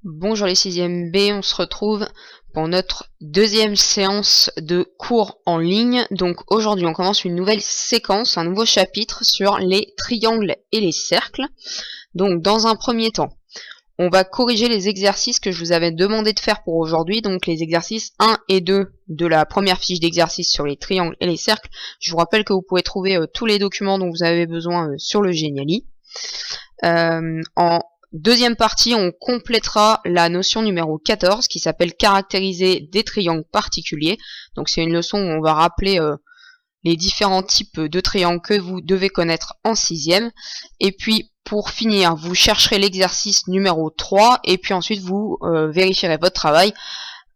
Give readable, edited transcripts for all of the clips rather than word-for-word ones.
Bonjour les 6e B, on se retrouve pour notre deuxième séance de cours en ligne. Donc aujourd'hui on commence une nouvelle séquence, un nouveau chapitre sur les triangles et les cercles. Donc dans un premier temps, on va corriger les exercices que je vous avais demandé de faire pour aujourd'hui, donc les exercices 1 et 2 de la première fiche d'exercice sur les triangles et les cercles. Je vous rappelle que vous pouvez trouver tous les documents dont vous avez besoin sur le Geniali. En deuxième partie, on complétera la notion numéro 14 qui s'appelle caractériser des triangles particuliers. Donc c'est une leçon où on va rappeler les différents types de triangles que vous devez connaître en 6e. Et puis pour finir, vous chercherez l'exercice numéro 3 et puis ensuite vous vérifierez votre travail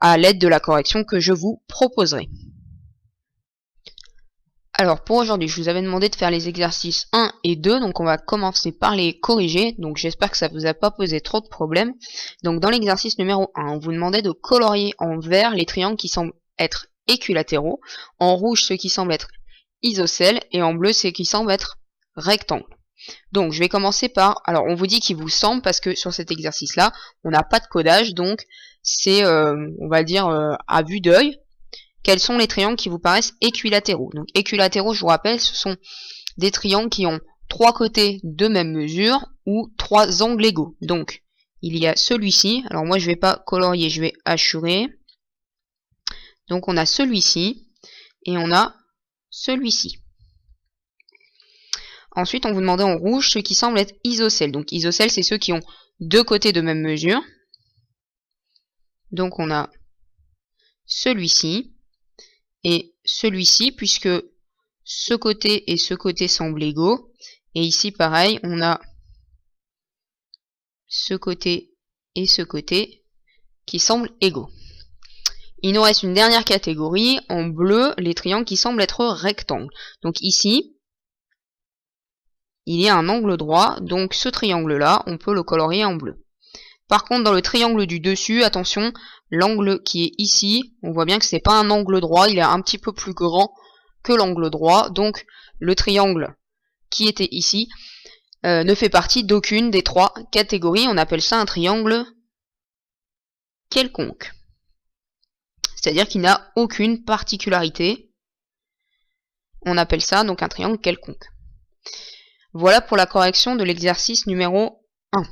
à l'aide de la correction que je vous proposerai. Alors pour aujourd'hui, je vous avais demandé de faire les exercices 1 et 2, donc on va commencer par les corriger, donc j'espère que ça vous a pas posé trop de problèmes. Donc dans l'exercice numéro 1, on vous demandait de colorier en vert les triangles qui semblent être équilatéraux, en rouge ceux qui semblent être isocèles, et en bleu ceux qui semblent être rectangles. Donc je vais commencer par, alors on vous dit qu'il vous semble, parce que sur cet exercice-là, on n'a pas de codage, donc c'est, on va dire, à vue d'œil. Quels sont les triangles qui vous paraissent équilatéraux? Donc équilatéraux, je vous rappelle, ce sont des triangles qui ont trois côtés de même mesure ou trois angles égaux. Donc il y a celui-ci, alors moi je vais pas colorier, je vais hachurer. Donc on a celui-ci et on a celui-ci. Ensuite on vous demandait en rouge ceux qui semblent être isocèles. Donc isocèles, c'est ceux qui ont deux côtés de même mesure. Donc on a celui-ci et celui-ci, puisque ce côté et ce côté semblent égaux. Et ici, pareil, on a ce côté et ce côté qui semblent égaux. Il nous reste une dernière catégorie, en bleu, les triangles qui semblent être rectangles. Donc ici, il y a un angle droit, donc ce triangle-là, on peut le colorier en bleu. Par contre, dans le triangle du dessus, attention, l'angle qui est ici, on voit bien que c'est pas un angle droit, il est un petit peu plus grand que l'angle droit, donc le triangle qui était ici ne fait partie d'aucune des trois catégories, on appelle ça un triangle quelconque. C'est-à-dire qu'il n'a aucune particularité, on appelle ça donc un triangle quelconque. Voilà pour la correction de l'exercice numéro 1.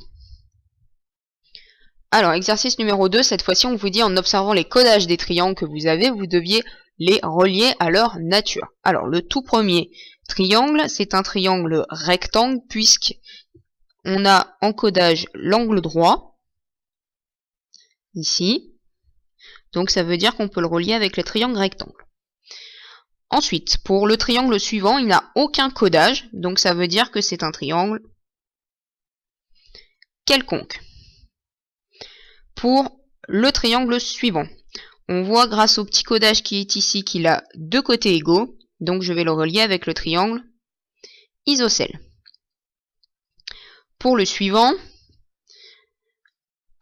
Alors, exercice numéro 2, cette fois-ci, on vous dit en observant les codages des triangles que vous avez, vous deviez les relier à leur nature. Alors, le tout premier triangle, c'est un triangle rectangle, puisqu'on a en codage l'angle droit, ici. Donc, ça veut dire qu'on peut le relier avec le triangle rectangle. Ensuite, pour le triangle suivant, il n'a aucun codage, donc ça veut dire que c'est un triangle quelconque. Pour le triangle suivant, on voit grâce au petit codage qui est ici qu'il a deux côtés égaux, donc je vais le relier avec le triangle isocèle. Pour le suivant,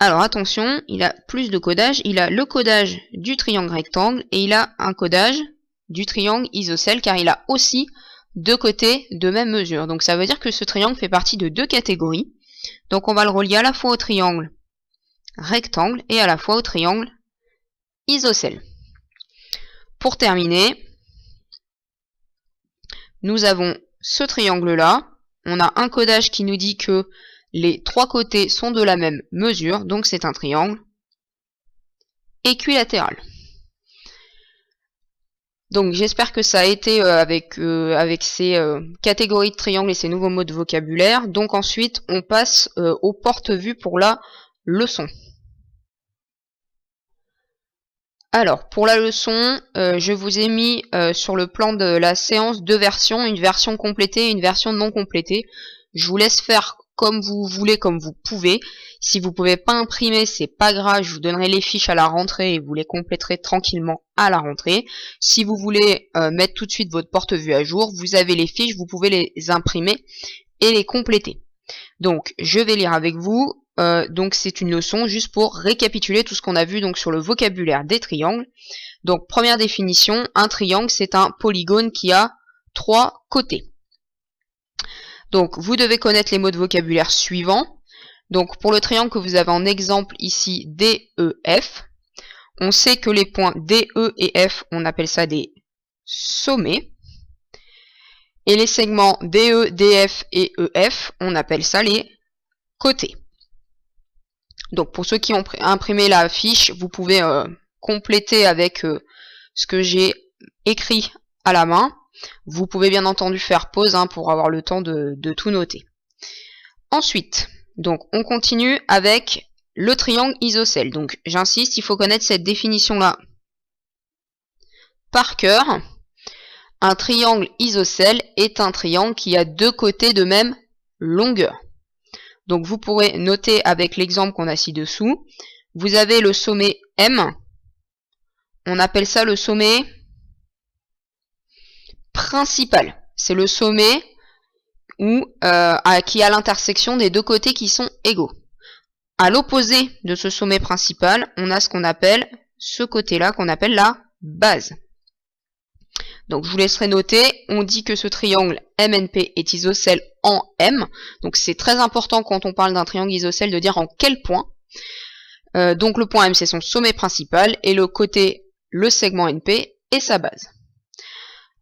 alors attention, il a plus de codage, il a le codage du triangle rectangle et il a un codage du triangle isocèle car il a aussi deux côtés de même mesure. Donc ça veut dire que ce triangle fait partie de deux catégories. Donc on va le relier à la fois au triangle rectangle et à la fois au triangle isocèle. Pour terminer, nous avons ce triangle-là. On a un codage qui nous dit que les trois côtés sont de la même mesure, donc c'est un triangle équilatéral. Donc j'espère que ça a été avec ces catégories de triangles et ces nouveaux mots de vocabulaire. Donc ensuite, on passe au porte-vue pour la leçon. Alors, pour la leçon, je vous ai mis sur le plan de la séance deux versions, une version complétée et une version non complétée. Je vous laisse faire comme vous voulez, comme vous pouvez. Si vous pouvez pas imprimer, c'est pas grave, je vous donnerai les fiches à la rentrée et vous les compléterez tranquillement à la rentrée. Si vous voulez mettre tout de suite votre porte-vue à jour, vous avez les fiches, vous pouvez les imprimer et les compléter. Donc, je vais lire avec vous. Donc c'est une leçon juste pour récapituler tout ce qu'on a vu donc sur le vocabulaire des triangles. Donc première définition, un triangle c'est un polygone qui a trois côtés. Donc vous devez connaître les mots de vocabulaire suivants. Donc pour le triangle que vous avez en exemple ici, DEF, on sait que les points DE et F, on appelle ça des sommets. Et les segments DE, DF et EF, on appelle ça les côtés. Donc pour ceux qui ont imprimé la fiche, vous pouvez compléter avec ce que j'ai écrit à la main. Vous pouvez bien entendu faire pause pour avoir le temps de tout noter. Ensuite, donc on continue avec le triangle isocèle. Donc j'insiste, il faut connaître cette définition-là par cœur. Un triangle isocèle est un triangle qui a deux côtés de même longueur. Donc vous pourrez noter avec l'exemple qu'on a ci-dessous. Vous avez le sommet M. On appelle ça le sommet principal. C'est le sommet qui a l'intersection des deux côtés qui sont égaux. À l'opposé de ce sommet principal, on a ce qu'on appelle ce côté-là qu'on appelle la base. Donc je vous laisserai noter, on dit que ce triangle MNP est isocèle en M. Donc c'est très important quand on parle d'un triangle isocèle de dire en quel point. Donc le point M c'est son sommet principal et le côté, le segment NP est sa base.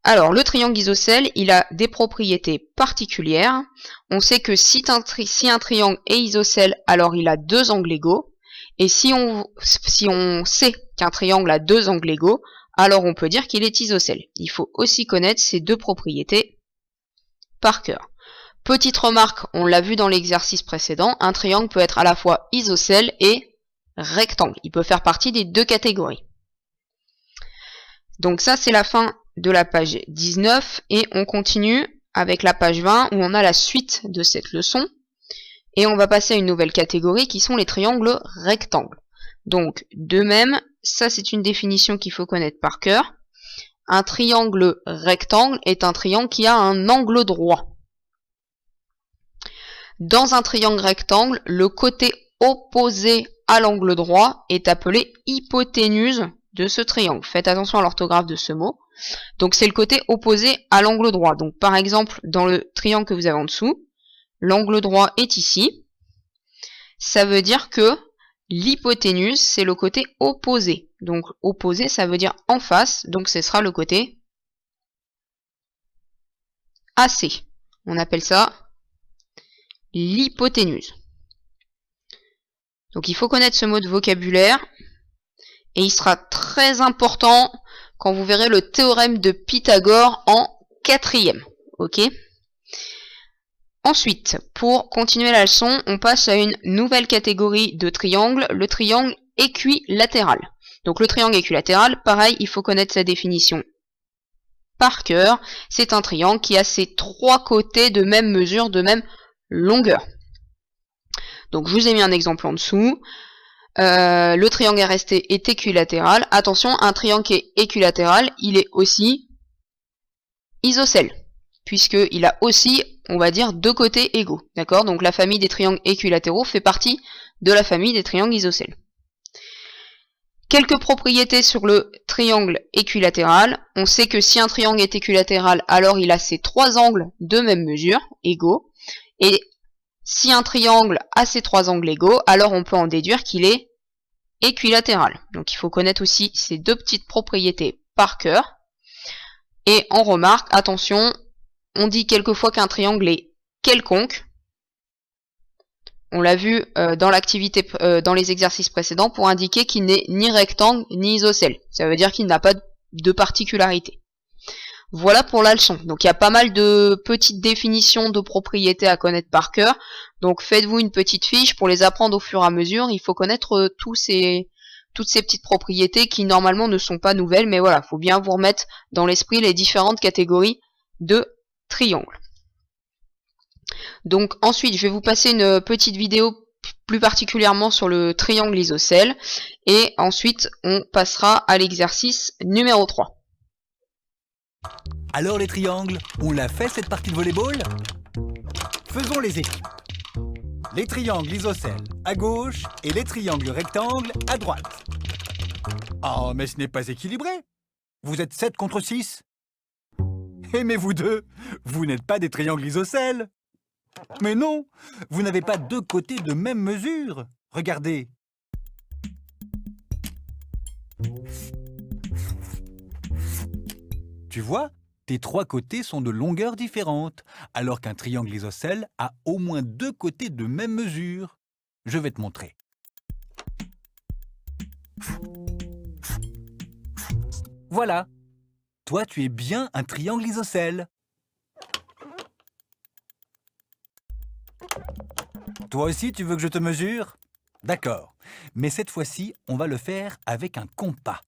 Alors le triangle isocèle, il a des propriétés particulières. On sait que si un triangle est isocèle, alors il a deux angles égaux. Et si on sait qu'un triangle a deux angles égaux, alors on peut dire qu'il est isocèle. Il faut aussi connaître ces deux propriétés par cœur. Petite remarque, on l'a vu dans l'exercice précédent, un triangle peut être à la fois isocèle et rectangle. Il peut faire partie des deux catégories. Donc ça, c'est la fin de la page 19 et on continue avec la page 20 où on a la suite de cette leçon. Et on va passer à une nouvelle catégorie qui sont les triangles rectangles. Donc, de même, ça c'est une définition qu'il faut connaître par cœur. Un triangle rectangle est un triangle qui a un angle droit. Dans un triangle rectangle, le côté opposé à l'angle droit est appelé hypoténuse de ce triangle. Faites attention à l'orthographe de ce mot. Donc c'est le côté opposé à l'angle droit. Donc par exemple, dans le triangle que vous avez en dessous, l'angle droit est ici. Ça veut dire que l'hypoténuse, c'est le côté opposé. Donc opposé, ça veut dire en face. Donc ce sera le côté AC. On appelle ça l'hypoténuse. Donc il faut connaître ce mot de vocabulaire. Et il sera très important quand vous verrez le théorème de Pythagore en 4e. Ok ? Ensuite, pour continuer la leçon, on passe à une nouvelle catégorie de triangle, le triangle équilatéral. Donc le triangle équilatéral, pareil, il faut connaître sa définition par cœur. C'est un triangle qui a ses trois côtés de même mesure, de même longueur. Donc je vous ai mis un exemple en dessous. Le triangle RST est équilatéral. Attention, un triangle qui est équilatéral, il est aussi isocèle, puisqu'il a aussi, on va dire, deux côtés égaux. D'accord ? Donc la famille des triangles équilatéraux fait partie de la famille des triangles isocèles. Quelques propriétés sur le triangle équilatéral. On sait que si un triangle est équilatéral, alors il a ses trois angles de même mesure, égaux. Et si un triangle a ses trois angles égaux, alors on peut en déduire qu'il est équilatéral. Donc il faut connaître aussi ces deux petites propriétés par cœur. Et en remarque, attention, on dit quelquefois qu'un triangle est quelconque. On l'a vu dans l'activité, dans les exercices précédents, pour indiquer qu'il n'est ni rectangle ni isocèle. Ça veut dire qu'il n'a pas de particularité. Voilà pour la leçon. Donc il y a pas mal de petites définitions de propriétés à connaître par cœur. Donc faites-vous une petite fiche pour les apprendre au fur et à mesure. Il faut connaître toutes ces petites propriétés qui normalement ne sont pas nouvelles. Mais voilà, il faut bien vous remettre dans l'esprit les différentes catégories de triangles. Donc ensuite, je vais vous passer une petite vidéo plus particulièrement sur le triangle isocèle. Et ensuite, on passera à l'exercice numéro 3. Alors les triangles, on l'a fait cette partie de volleyball? Faisons les équipes. Les triangles isocèles à gauche et les triangles rectangles à droite. Oh, mais ce n'est pas équilibré. Vous êtes 7 contre 6. Mais vous deux, vous n'êtes pas des triangles isocèles. Mais non, vous n'avez pas deux côtés de même mesure. Regardez. Tu vois, tes trois côtés sont de longueurs différentes, alors qu'un triangle isocèle a au moins deux côtés de même mesure. Je vais te montrer. Voilà. Toi, tu es bien un triangle isocèle. Toi aussi, tu veux que je te mesure? D'accord. Mais cette fois-ci, on va le faire avec un compas.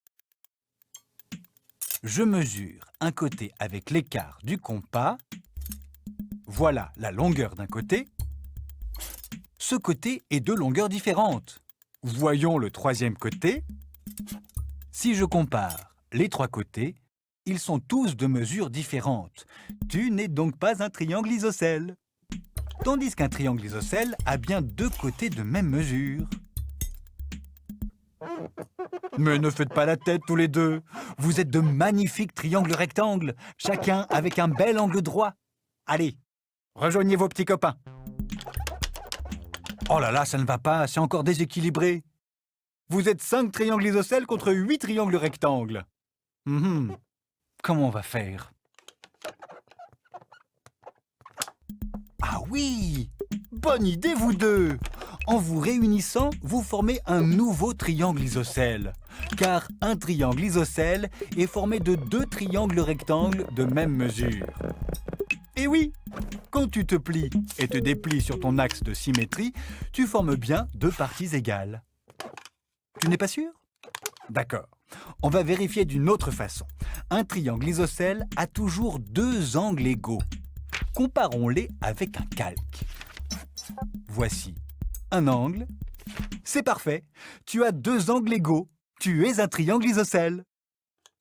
Je mesure un côté avec l'écart du compas. Voilà la longueur d'un côté. Ce côté est de longueurs différentes. Voyons le troisième côté. Si je compare les trois côtés, ils sont tous de mesures différentes. Tu n'es donc pas un triangle isocèle. Tandis qu'un triangle isocèle a bien deux côtés de même mesure. Mais ne faites pas la tête tous les deux. Vous êtes de magnifiques triangles rectangles, chacun avec un bel angle droit. Allez, rejoignez vos petits copains. Oh là là, ça ne va pas, c'est encore déséquilibré. Vous êtes 5 triangles isocèles contre 8 triangles rectangles. Comment on va faire? Ah oui! Bonne idée, vous deux! En vous réunissant, vous formez un nouveau triangle isocèle. Car un triangle isocèle est formé de deux triangles rectangles de même mesure. Et oui, quand tu te plies et te déplies sur ton axe de symétrie, tu formes bien deux parties égales. Tu n'es pas sûr? D'accord. On va vérifier d'une autre façon. Un triangle isocèle a toujours deux angles égaux. Comparons-les avec un calque. Voici un angle. C'est parfait. Tu as deux angles égaux. Tu es un triangle isocèle.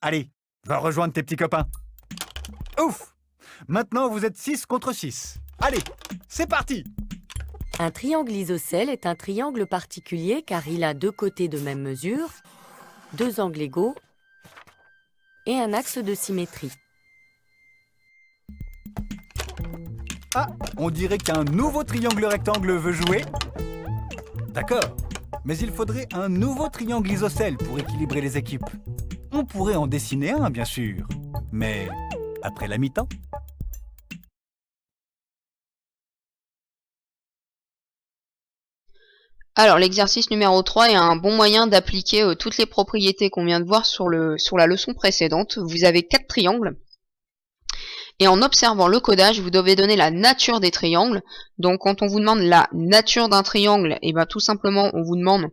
Allez, va rejoindre tes petits copains. Ouf! Maintenant, vous êtes 6 contre 6. Allez, c'est parti! Un triangle isocèle est un triangle particulier car il a deux côtés de même mesure, deux angles égaux et un axe de symétrie. Ah, on dirait qu'un nouveau triangle rectangle veut jouer. D'accord, mais il faudrait un nouveau triangle isocèle pour équilibrer les équipes. On pourrait en dessiner un, bien sûr, mais après la mi-temps. Alors, l'exercice numéro 3 est un bon moyen d'appliquer toutes les propriétés qu'on vient de voir sur la leçon précédente. Vous avez 4 triangles. Et en observant le codage, vous devez donner la nature des triangles. Donc, quand on vous demande la nature d'un triangle, et ben tout simplement, on vous demande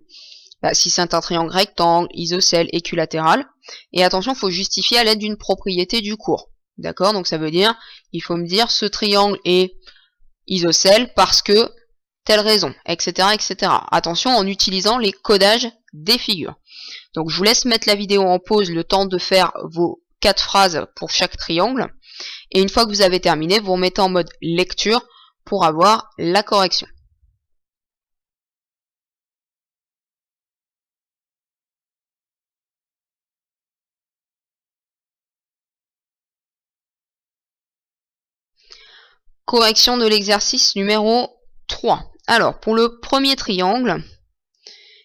si c'est un triangle rectangle, isocèle, équilatéral. Et attention, il faut justifier à l'aide d'une propriété du cours. D'accord? Donc, ça veut dire, il faut me dire, ce triangle est isocèle parce que telle raison, etc., etc. Attention en utilisant les codages des figures. Donc je vous laisse mettre la vidéo en pause le temps de faire vos 4 phrases pour chaque triangle. Et une fois que vous avez terminé, vous remettez en mode lecture pour avoir la correction. Correction de l'exercice numéro 3. Alors, pour le premier triangle,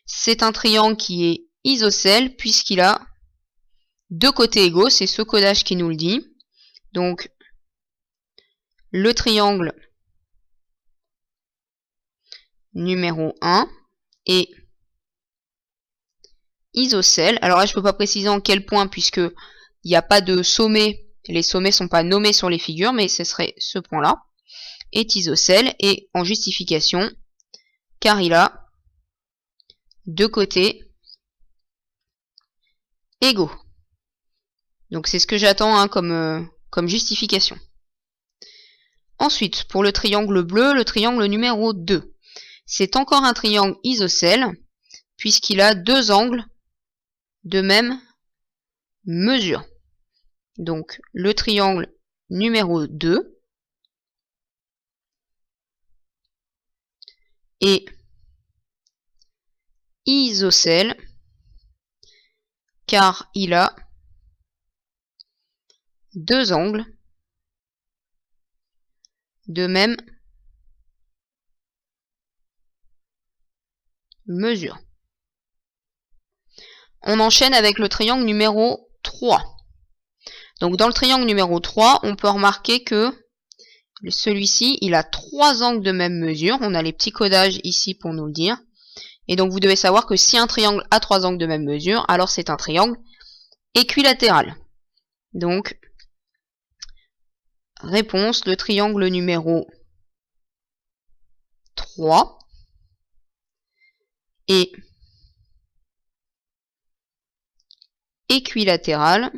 c'est un triangle qui est isocèle puisqu'il a deux côtés égaux. C'est ce codage qui nous le dit. Donc, le triangle numéro 1 est isocèle. Alors là, je ne peux pas préciser en quel point puisque il n'y a pas de sommet. Les sommets ne sont pas nommés sur les figures, mais ce serait ce point-là. Est isocèle et en justification, car il a deux côtés égaux. Donc c'est ce que j'attends comme justification. Ensuite, pour le triangle bleu, le triangle numéro 2. C'est encore un triangle isocèle, puisqu'il a deux angles de même mesure. Donc le triangle numéro 2 est isocèle, car il a deux angles de même mesure. On enchaîne avec le triangle numéro 3. Donc dans le triangle numéro 3, on peut remarquer que celui-ci, il a 3 angles de même mesure. On a les petits codages ici pour nous le dire. Et donc vous devez savoir que si un triangle a 3 angles de même mesure, alors c'est un triangle équilatéral. Donc, réponse, le triangle numéro 3 est équilatéral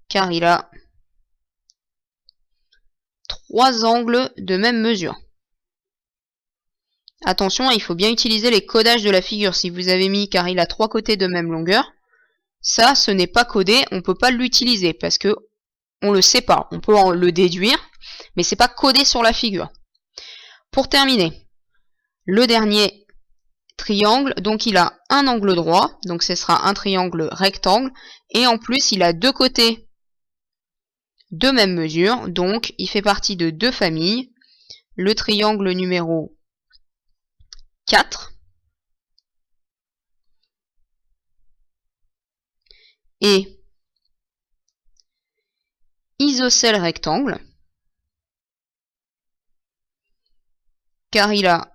car il a 3 angles de même mesure. Attention, il faut bien utiliser les codages de la figure. Si vous avez mis car il a 3 côtés de même longueur, ça, ce n'est pas codé, on ne peut pas l'utiliser parce que on le sait pas. On peut le déduire, mais c'est pas codé sur la figure. Pour terminer, le dernier triangle, donc il a un angle droit, donc ce sera un triangle rectangle, et en plus il a 2 côtés de même mesure, donc il fait partie de 2 familles. Le triangle numéro 4 et isocèle rectangle, car il a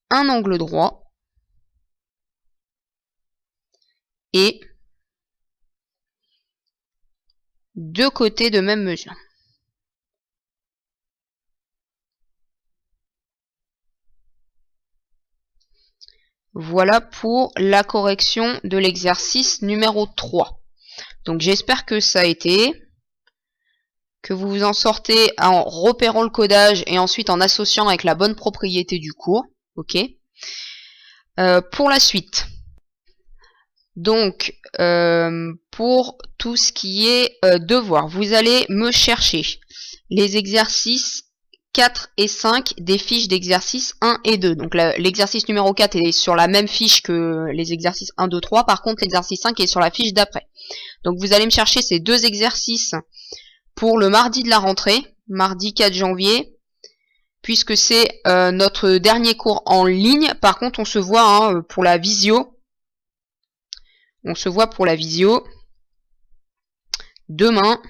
un angle droit et 2 côtés de même mesure. Voilà pour la correction de l'exercice numéro 3. Donc j'espère que ça a été, que vous vous en sortez en repérant le codage et ensuite en associant avec la bonne propriété du cours. Ok. Pour la suite. Donc, pour tout ce qui est devoir, vous allez me chercher les exercices 4 et 5 des fiches d'exercice 1 et 2. Donc l'exercice numéro 4 est sur la même fiche que les exercices 1, 2, 3. Par contre, l'exercice 5 est sur la fiche d'après. Donc vous allez me chercher ces 2 exercices pour le mardi de la rentrée, mardi 4 janvier, puisque c'est notre dernier cours en ligne. Par contre, on se voit pour la visio. On se voit pour la visio demain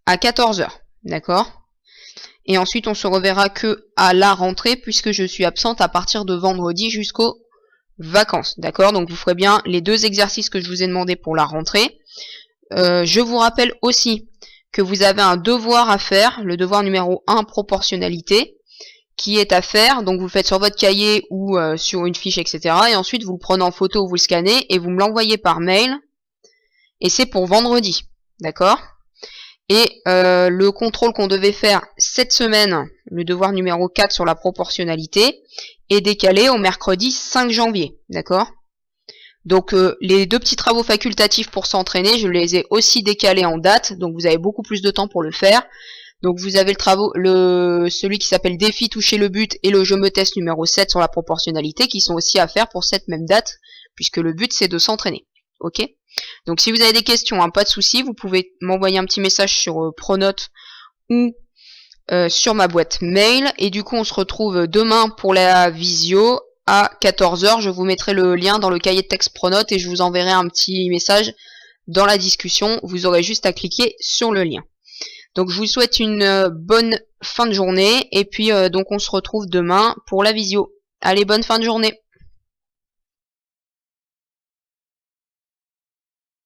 à 14h. D'accord ? Et ensuite, on se reverra que à la rentrée, puisque je suis absente à partir de vendredi jusqu'aux vacances. D'accord ? Donc, vous ferez bien les 2 exercices que je vous ai demandé pour la rentrée. Je vous rappelle aussi que vous avez un devoir à faire, le devoir numéro 1, proportionnalité, qui est à faire. Donc, vous le faites sur votre cahier ou sur une fiche, etc. Et ensuite, vous le prenez en photo, vous le scannez et vous me l'envoyez par mail. Et c'est pour vendredi. D'accord ? Et le contrôle qu'on devait faire cette semaine, le devoir numéro 4 sur la proportionnalité, est décalé au mercredi 5 janvier. D'accord ? Donc les 2 petits travaux facultatifs pour s'entraîner, je les ai aussi décalés en date, donc vous avez beaucoup plus de temps pour le faire. Donc vous avez celui qui s'appelle défi toucher le but et le je me teste numéro 7 sur la proportionnalité qui sont aussi à faire pour cette même date, puisque le but c'est de s'entraîner. Ok ? Donc si vous avez des questions, pas de souci, vous pouvez m'envoyer un petit message sur Pronote ou sur ma boîte mail. Et du coup on se retrouve demain pour la visio à 14h. Je vous mettrai le lien dans le cahier de texte Pronote et je vous enverrai un petit message dans la discussion. Vous aurez juste à cliquer sur le lien. Donc je vous souhaite une bonne fin de journée et puis donc on se retrouve demain pour la visio. Allez, bonne fin de journée.